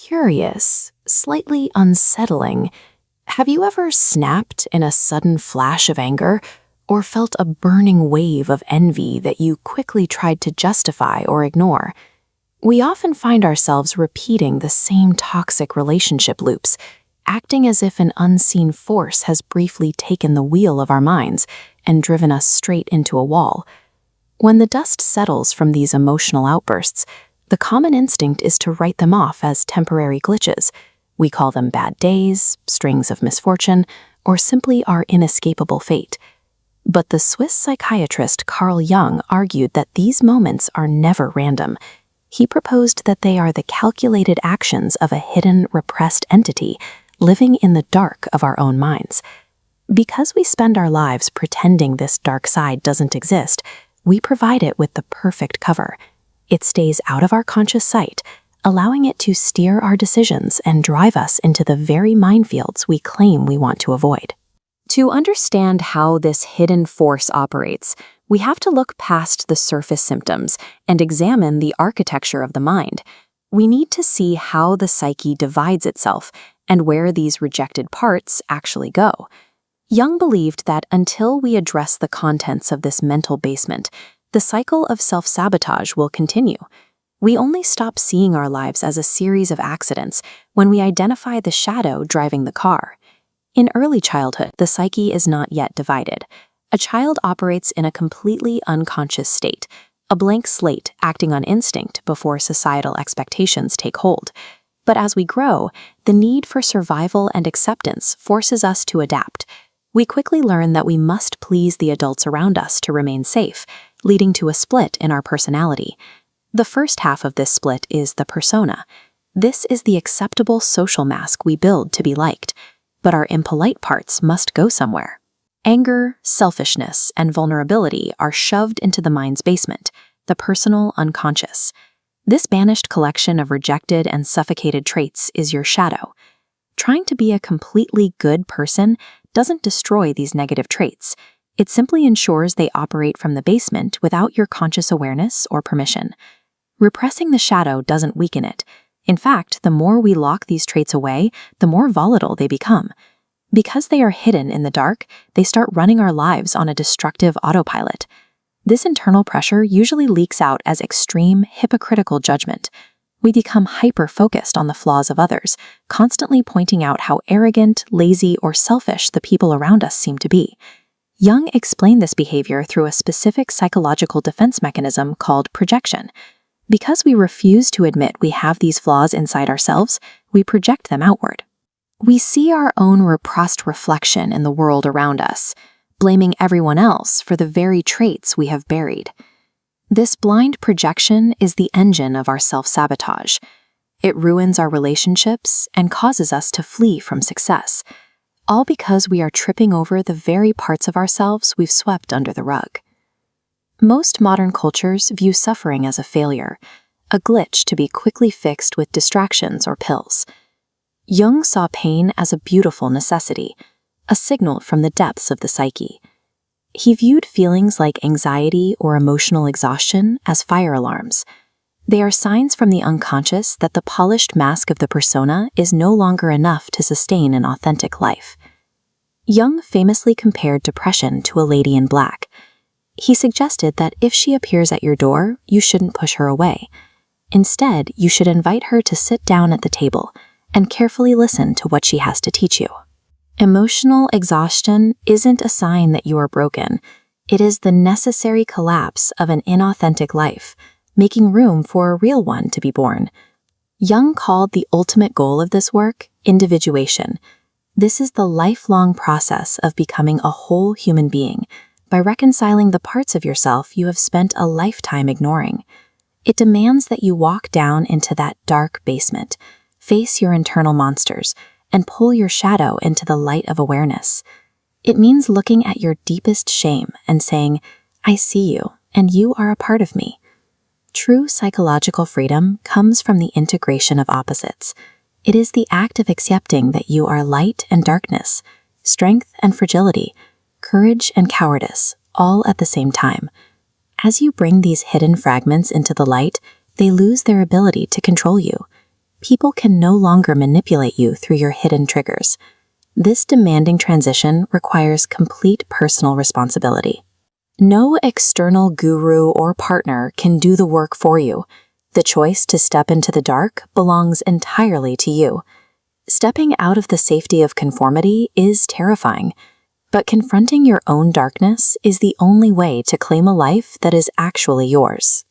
curious, slightly unsettling. Have you ever snapped in a sudden flash of anger or felt a burning wave of envy that you quickly tried to justify or ignore? We often find ourselves repeating the same toxic relationship loops, acting as if an unseen force has briefly taken the wheel of our minds and driven us straight into a wall. When the dust settles from these emotional outbursts, the common instinct is to write them off as temporary glitches. We call them bad days, strings of misfortune, or simply our inescapable fate. But the Swiss psychiatrist Carl Jung argued that these moments are never random. He proposed that they are the calculated actions of a hidden, repressed entity living in the dark of our own minds. Because we spend our lives pretending this dark side doesn't exist, we provide it with the perfect cover. It stays out of our conscious sight, allowing it to steer our decisions and drive us into the very minefields we claim we want to avoid. To understand how this hidden force operates, we have to look past the surface symptoms and examine the architecture of the mind. We need to see how the psyche divides itself and where these rejected parts actually go. Jung believed that until we address the contents of this mental basement, the cycle of self-sabotage will continue. We only stop seeing our lives as a series of accidents when we identify the shadow driving the car. In early childhood, the psyche is not yet divided. A child operates in a completely unconscious state, a blank slate acting on instinct before societal expectations take hold. But as we grow, the need for survival and acceptance forces us to adapt. We quickly learn that we must please the adults around us to remain safe, leading to a split in our personality. The first half of this split is the persona. This is the acceptable social mask we build to be liked, but our impolite parts must go somewhere. Anger, selfishness, and vulnerability are shoved into the mind's basement, the personal unconscious. This banished collection of rejected and suffocated traits is your shadow. Trying to be a completely good person doesn't destroy these negative traits. It simply ensures they operate from the basement without your conscious awareness or permission. Repressing the shadow doesn't weaken it. In fact, the more we lock these traits away, the more volatile they become. Because they are hidden in the dark, they start running our lives on a destructive autopilot. This internal pressure usually leaks out as extreme, hypocritical judgment. We become hyper-focused on the flaws of others, constantly pointing out how arrogant, lazy, or selfish the people around us seem to be. Jung explained this behavior through a specific psychological defense mechanism called projection. Because we refuse to admit we have these flaws inside ourselves, we project them outward. We see our own repressed reflection in the world around us, blaming everyone else for the very traits we have buried. This blind projection is the engine of our self-sabotage. It ruins our relationships and causes us to flee from success, all because we are tripping over the very parts of ourselves we've swept under the rug. Most modern cultures view suffering as a failure, a glitch to be quickly fixed with distractions or pills. Jung saw pain as a beautiful necessity, a signal from the depths of the psyche. He viewed feelings like anxiety or emotional exhaustion as fire alarms. They are signs from the unconscious that the polished mask of the persona is no longer enough to sustain an authentic life. Jung famously compared depression to a lady in black. He suggested that if she appears at your door, you shouldn't push her away. Instead, you should invite her to sit down at the table and carefully listen to what she has to teach you. Emotional exhaustion isn't a sign that you are broken. It is the necessary collapse of an inauthentic life, making room for a real one to be born. Jung called the ultimate goal of this work individuation. This is the lifelong process of becoming a whole human being by reconciling the parts of yourself you have spent a lifetime ignoring. It demands that you walk down into that dark basement, face your internal monsters, and pull your shadow into the light of awareness. It means looking at your deepest shame and saying, I see you, and you are a part of me. True psychological freedom comes from the integration of opposites. It is the act of accepting that you are light and darkness, strength and fragility, courage and cowardice, all at the same time. As you bring these hidden fragments into the light, they lose their ability to control you. people can no longer manipulate you through your hidden triggers. This demanding transition requires complete personal responsibility. No external guru or partner can do the work for you. The choice to step into the dark belongs entirely to you. Stepping out of the safety of conformity is terrifying, but confronting your own darkness is the only way to claim a life that is actually yours.